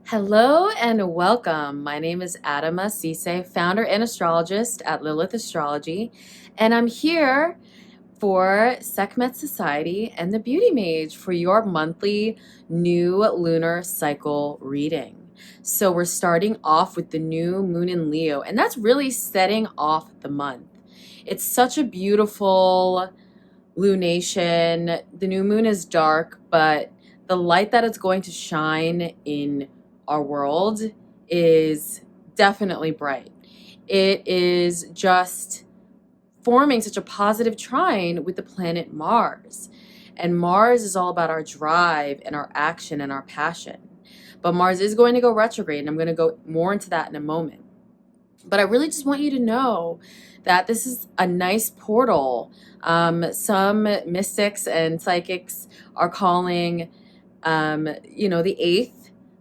Hello and welcome. My name is Adama Sesay, founder and astrologist at Lilith Astrology, and I'm here for SEKHMET Society and the Beauty Mage for your monthly new lunar cycle reading. So we're starting off with the new moon in Leo, and that's really setting off the month. It's such a beautiful lunation. The new moon is dark, but the light that it's going to shine in our world is definitely bright. It is just forming such a positive trine with the planet Mars. And Mars is all about our drive and our action and our passion. But Mars is going to go retrograde, and I'm going to go more into that in a moment. But I really just want you to know that this is a nice portal. Some mystics and psychics are calling, the 8th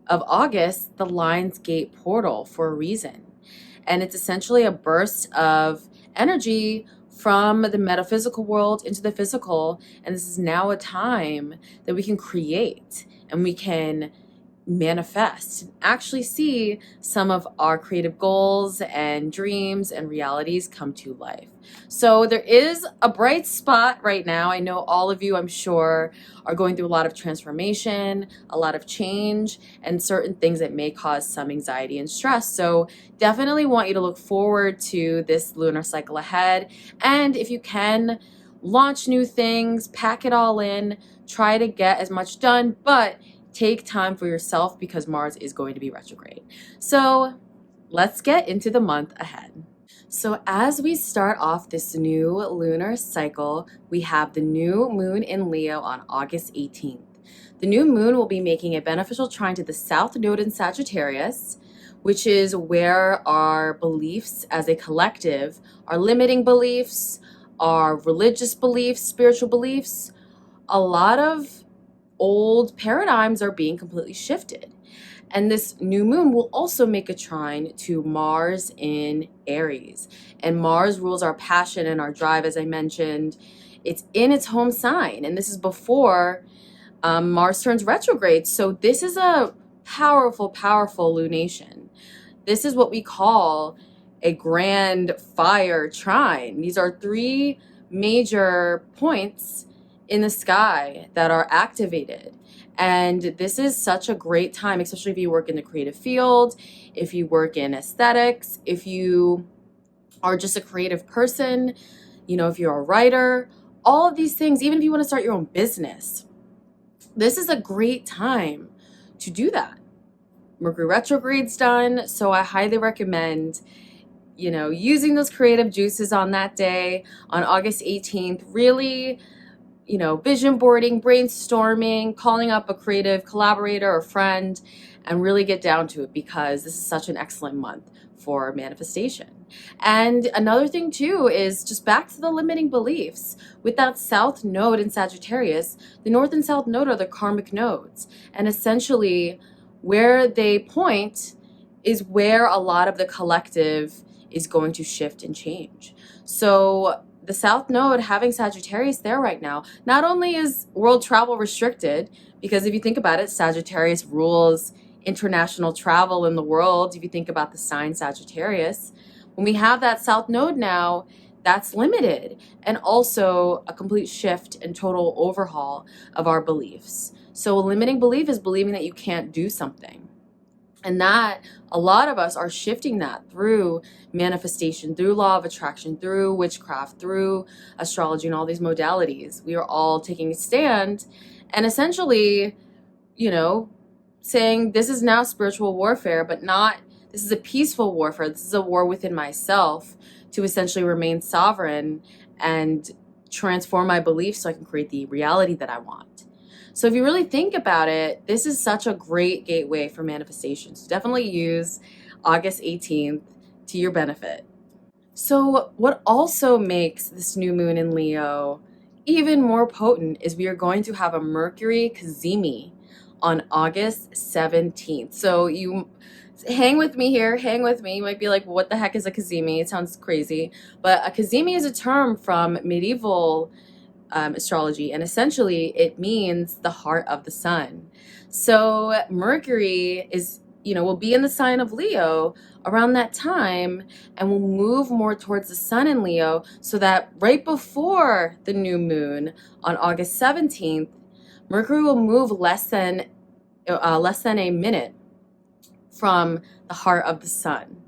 of August, the Lion's Gate portal for a reason. And it's essentially a burst of energy from the metaphysical world into the physical. And this is now a time that we can create and we can manifest and actually see some of our creative goals and dreams and realities come to life. So there is a bright spot right now. I know all of you, I'm sure, are going through a lot of transformation, a lot of change, and certain things that may cause some anxiety and stress. So definitely want you to look forward to this lunar cycle ahead. And if you can, launch new things, pack it all in, try to get as much done, but take time for yourself because Mars is going to be retrograde. So let's get into the month ahead. So as we start off this new lunar cycle, we have the new moon in Leo on August 18th. The new moon will be making a beneficial trine to the South Node in Sagittarius, which is where our beliefs as a collective, our limiting beliefs, our religious beliefs, spiritual beliefs, a lot of old paradigms are being completely shifted. And this new moon will also make a trine to Mars in Aries. And Mars rules our passion and our drive, as I mentioned. It's in its home sign. And this is before Mars turns retrograde. So this is a powerful, powerful lunation. This is what we call a grand fire trine. These are three major points in the sky that are activated. And this is such a great time, especially if you work in the creative field, if you work in aesthetics, if you are just a creative person, if you're a writer, all of these things, even if you want to start your own business, this is a great time to do that. Mercury retrograde's done, so I highly recommend using those creative juices on that day, on August 18th, really vision boarding, brainstorming, calling up a creative collaborator or friend, and really get down to it because this is such an excellent month for manifestation. And another thing too is just back to the limiting beliefs. With that South Node in Sagittarius, the North and South Node are the karmic nodes. And essentially where they point is where a lot of the collective is going to shift and change. So the South Node having Sagittarius there right now, not only is world travel restricted, because if you think about it, Sagittarius rules international travel in the world. If you think about the sign Sagittarius, when we have that South Node now, that's limited, and also a complete shift and total overhaul of our beliefs. So a limiting belief is believing that you can't do something. And that a lot of us are shifting that through manifestation, through law of attraction, through witchcraft, through astrology and all these modalities. We are all taking a stand and essentially, saying this is now spiritual warfare, but not, this is a peaceful warfare. This is a war within myself to essentially remain sovereign and transform my beliefs so I can create the reality that I want. So if you really think about it, this is such a great gateway for manifestation. So definitely use August 18th to your benefit. So what also makes this new moon in Leo even more potent is we are going to have a Mercury cazimi on August 17th. So you hang with me here, hang with me. You might be like, what the heck is a cazimi? It sounds crazy. But a cazimi is a term from medieval astrology, and essentially it means the heart of the sun. So Mercury is will be in the sign of Leo around that time, and will move more towards the sun in Leo, so that right before the new moon on August 17th, Mercury will move less than a minute from the heart of the sun.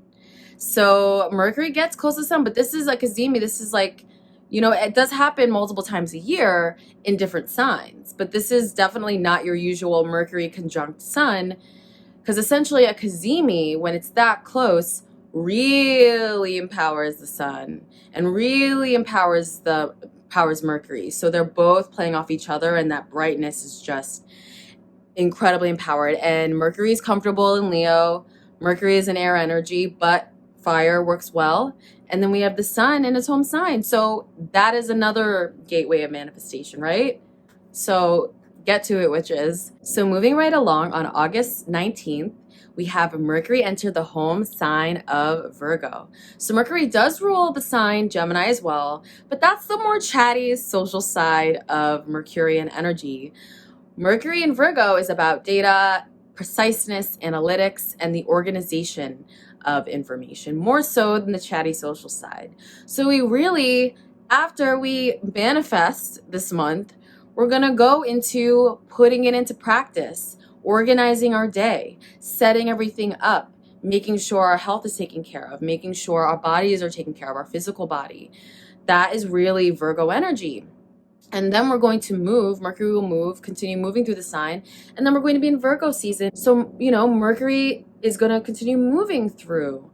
So Mercury gets close to the sun, but this is like a Zemi. This is like, it does happen multiple times a year in different signs, but this is definitely not your usual Mercury conjunct sun, because essentially a Cazimi, when it's that close, really empowers the sun and really empowers Mercury. So they're both playing off each other, and that brightness is just incredibly empowered. And Mercury is comfortable in Leo. Mercury is an air energy, but fire works well. And then we have the sun in its home sign. So that is another gateway of manifestation, right? So get to it, witches. So moving right along, on August 19th, we have Mercury enter the home sign of Virgo. So Mercury does rule the sign Gemini as well, but that's the more chatty social side of Mercurian energy. Mercury in Virgo is about data, preciseness, analytics, and the organization of information, more so than the chatty social side. So we really, after we manifest this month, we're going to go into putting it into practice, organizing our day, setting everything up, making sure our health is taken care of, making sure our bodies are taken care of, our physical body. That is really Virgo energy. And then we're going to move, Mercury will move, continue moving through the sign, and then we're going to be in Virgo season. So, Mercury is going to continue moving through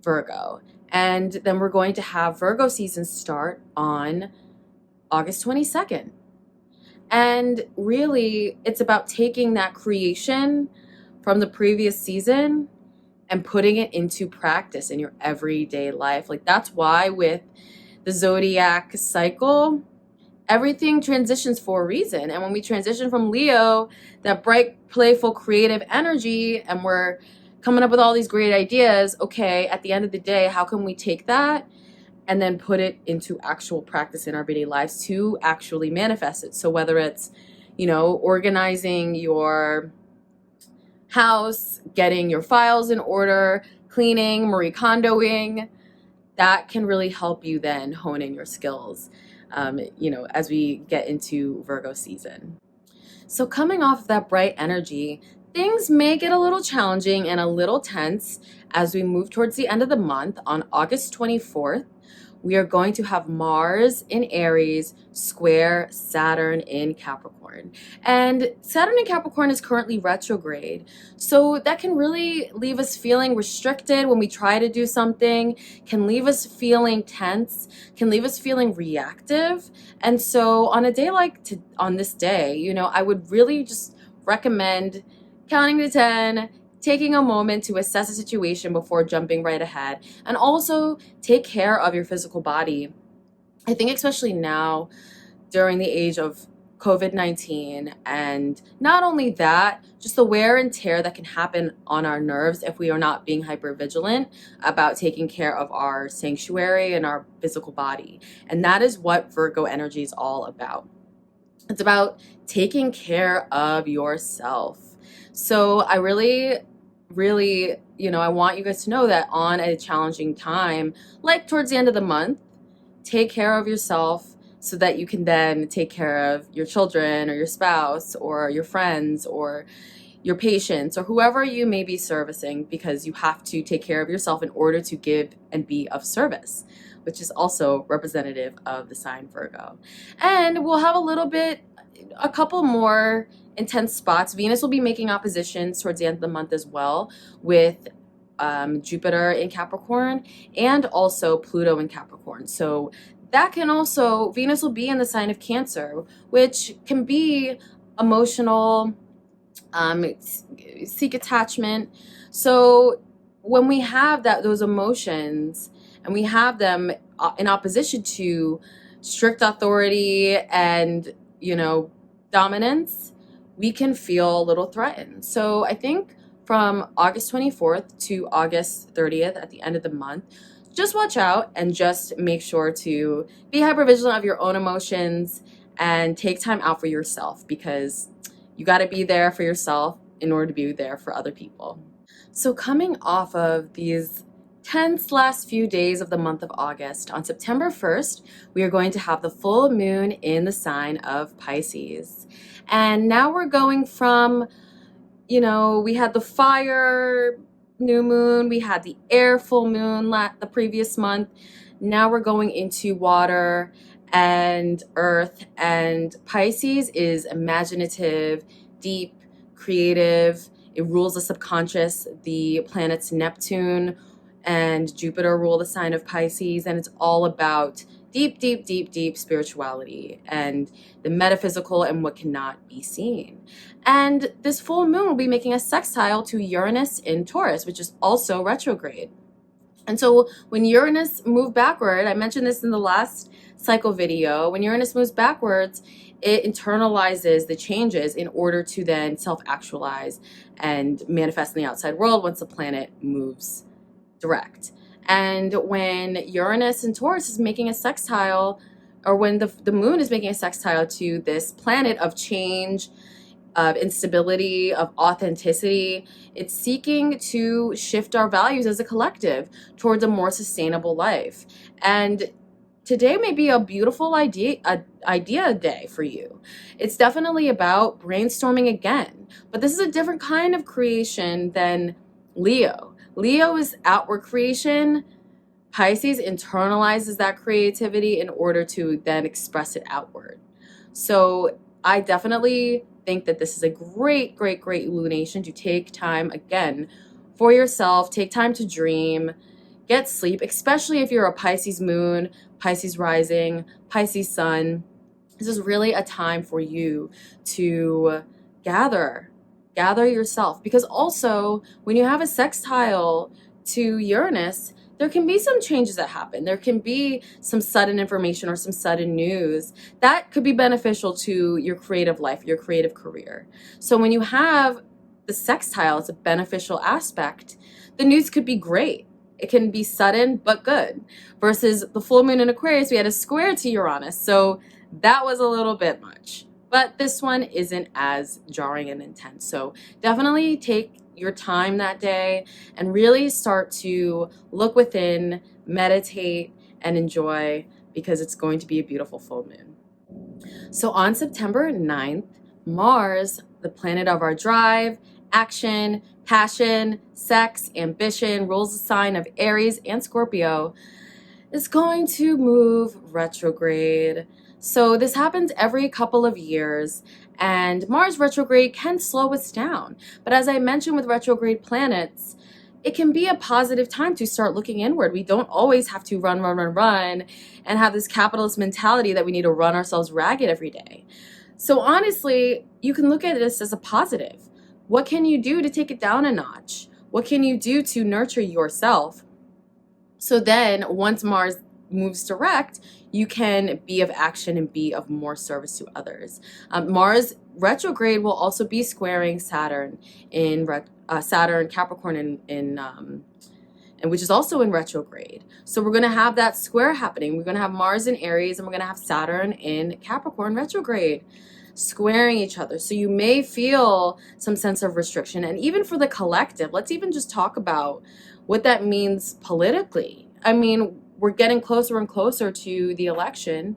Virgo. And then we're going to have Virgo season start on August 22nd. And really, it's about taking that creation from the previous season and putting it into practice in your everyday life. Like, that's why with the zodiac cycle, everything transitions for a reason. And when we transition from Leo, that bright, playful, creative energy, and we're coming up with all these great ideas, okay, at the end of the day, how can we take that and then put it into actual practice in our everyday lives to actually manifest it? So whether it's, organizing your house, getting your files in order, cleaning, Marie Kondoing, that can really help you then hone in your skills, as we get into Virgo season. So coming off of that bright energy, things may get a little challenging and a little tense as we move towards the end of the month. On August 24th, we are going to have Mars in Aries square Saturn in Capricorn. And Saturn in Capricorn is currently retrograde. So that can really leave us feeling restricted when we try to do something, can leave us feeling tense, can leave us feeling reactive. And so on a day on this day, I would really just recommend counting to 10, taking a moment to assess the situation before jumping right ahead, and also take care of your physical body. I think especially now during the age of COVID-19, and not only that, just the wear and tear that can happen on our nerves if we are not being hyper vigilant about taking care of our sanctuary and our physical body. And that is what Virgo energy is all about. It's about taking care of yourself. So I really, I want you guys to know that on a challenging time, like towards the end of the month, take care of yourself so that you can then take care of your children or your spouse or your friends or your patients or whoever you may be servicing, because you have to take care of yourself in order to give and be of service, which is also representative of the sign Virgo. And we'll have a couple more intense spots. Venus will be making oppositions towards the end of the month as well, with Jupiter in Capricorn and also Pluto in Capricorn. So that can also, Venus will be in the sign of Cancer, which can be emotional, seek attachment. So when we have those emotions and we have them in opposition to strict authority and, dominance, we can feel a little threatened. So I think from August 24th to August 30th at the end of the month, just watch out and just make sure to be hyper vigilant of your own emotions and take time out for yourself, because you got to be there for yourself in order to be there for other people. So coming off of these tense last few days of the month of August, on September 1st, we are going to have the full moon in the sign of Pisces. And now we're going from, we had the fire new moon, we had the air full moon the previous month. Now we're going into water and earth, and Pisces is imaginative, deep, creative. It rules the subconscious. The planets Neptune and Jupiter rule the sign of Pisces, and it's all about deep, deep, deep, deep spirituality and the metaphysical and what cannot be seen. And this full moon will be making a sextile to Uranus in Taurus, which is also retrograde. And so when Uranus moved backward, I mentioned this in the last cycle video, when Uranus moves backwards, it internalizes the changes in order to then self-actualize and manifest in the outside world once the planet moves direct. And when Uranus in Taurus is making a sextile, or when the moon is making a sextile to this planet of change, of instability, of authenticity, it's seeking to shift our values as a collective towards a more sustainable life. And today may be a beautiful idea day for you. It's definitely about brainstorming again, but this is a different kind of creation than Leo. Leo is outward creation. Pisces internalizes that creativity in order to then express it outward. So I definitely think that this is a great, great, great lunation to take time again for yourself, take time to dream, get sleep, especially if you're a Pisces moon, Pisces rising, Pisces sun. This is really a time for you to gather yourself, because also when you have a sextile to Uranus, there can be some changes that happen. There can be some sudden information or some sudden news that could be beneficial to your creative life, your creative career. So when you have the sextile, it's a beneficial aspect. The news could be great. It can be sudden but good. Versus the full moon in Aquarius, we had a square to Uranus. So that was a little bit much. But this one isn't as jarring and intense. So definitely take your time that day and really start to look within, meditate, and enjoy, because it's going to be a beautiful full moon. So on September 9th, Mars, the planet of our drive, action, passion, sex, ambition, rules the sign of Aries and Scorpio, is going to move retrograde. So this happens every couple of years, and Mars retrograde can slow us down. But as I mentioned with retrograde planets, it can be a positive time to start looking inward. We don't always have to run and have this capitalist mentality that we need to run ourselves ragged every day. So honestly, you can look at this as a positive. What can you do to take it down a notch? What can you do to nurture yourself? So then once Mars moves direct, you can be of action and be of more service to others. Mars retrograde will also be squaring Saturn in Saturn Capricorn and which is also in retrograde. So we're going to have that square happening. We're going to have Mars in Aries, and we're going to have Saturn in Capricorn retrograde, squaring each other. So you may feel some sense of restriction. And even for the collective, let's even just talk about what that means politically. I mean, we're getting closer and closer to the election.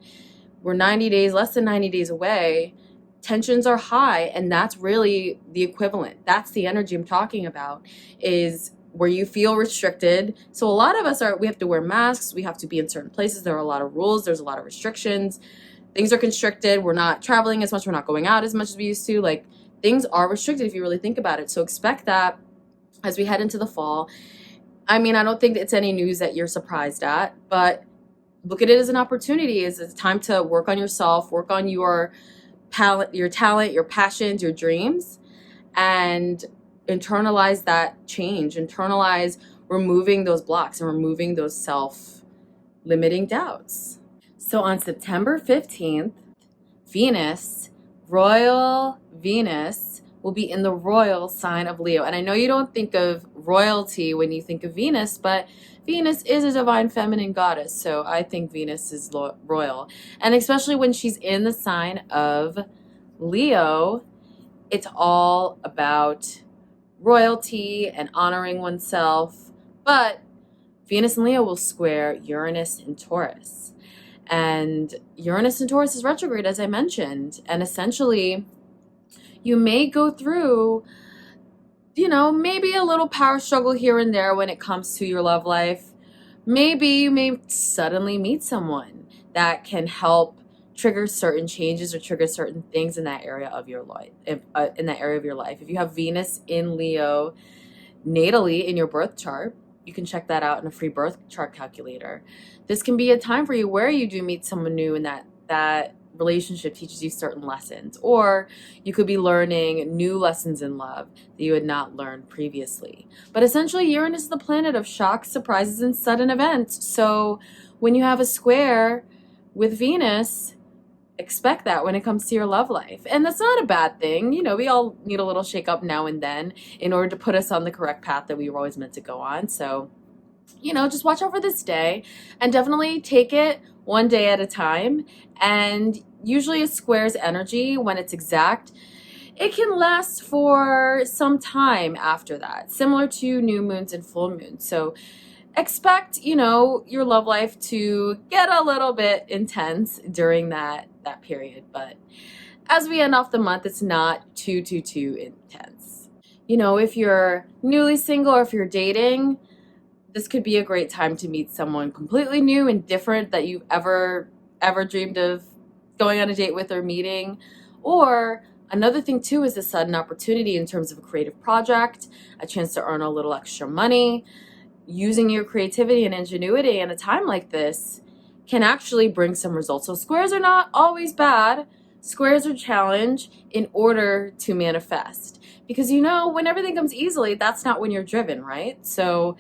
We're less than 90 days away. Tensions are high, and that's really the equivalent. That's the energy I'm talking about, is where you feel restricted. So a lot of us we have to wear masks. We have to be in certain places. There are a lot of rules. There's a lot of restrictions. Things are constricted. We're not traveling as much. We're not going out as much as we used to. Like, things are restricted if you really think about it. So expect that as we head into the fall. I mean, I don't think it's any news that you're surprised at, but look at it as an opportunity. It's a time to work on yourself, work on your talent, your passions, your dreams, and internalize that change. Internalize removing those blocks and removing those self-limiting doubts. So on September 15th, Venus, royal Venus, will be in the royal sign of Leo. And I know you don't think of royalty when you think of Venus, but Venus is a divine feminine goddess. So I think Venus is royal. And especially when she's in the sign of Leo, it's all about royalty and honoring oneself. But Venus in Leo will square Uranus in Taurus. And Uranus in Taurus is retrograde, as I mentioned. And essentially, you may go through, maybe a little power struggle here and there when it comes to your love life. Maybe you may suddenly meet someone that can help trigger certain changes or trigger certain things in that area of your life. If you have Venus in Leo natally in your birth chart, you can check that out in a free birth chart calculator. This can be a time for you where you do meet someone new and that relationship teaches you certain lessons, or you could be learning new lessons in love that you had not learned previously. But essentially, Uranus is the planet of shocks, surprises, and sudden events. So when you have a square with Venus, expect that when it comes to your love life. And that's not a bad thing. We all need a little shake up now and then in order to put us on the correct path that we were always meant to go on. So, just watch out for this day and definitely take it one day at a time. And usually a square's energy, when it's exact, it can last for some time after that, similar to new moons and full moons. So expect, your love life to get a little bit intense during that period. But as we end off the month, it's not too intense. If you're newly single or if you're dating, this could be a great time to meet someone completely new and different that you've ever dreamed of going on a date with or meeting. Or another thing too is a sudden opportunity in terms of a creative project, a chance to earn a little extra money. Using your creativity and ingenuity in a time like this can actually bring some results. So squares are not always bad. Squares are challenge in order to manifest. Because when everything comes easily, that's not when you're driven, right? So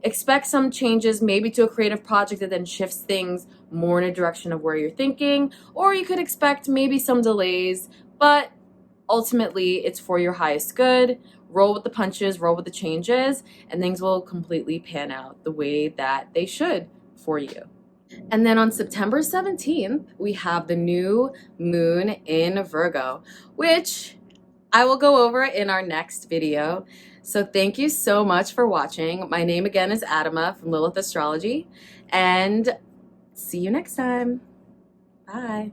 expect some changes, maybe to a creative project that then shifts things more in a direction of where you're thinking, or you could expect maybe some delays, but ultimately it's for your highest good. Roll with the punches, roll with the changes, and things will completely pan out the way that they should for you. And then on September 17th, we have the new moon in Virgo, which I will go over in our next video. So thank you so much for watching. My name again is Adama from Lilith Astrology, and see you next time. Bye.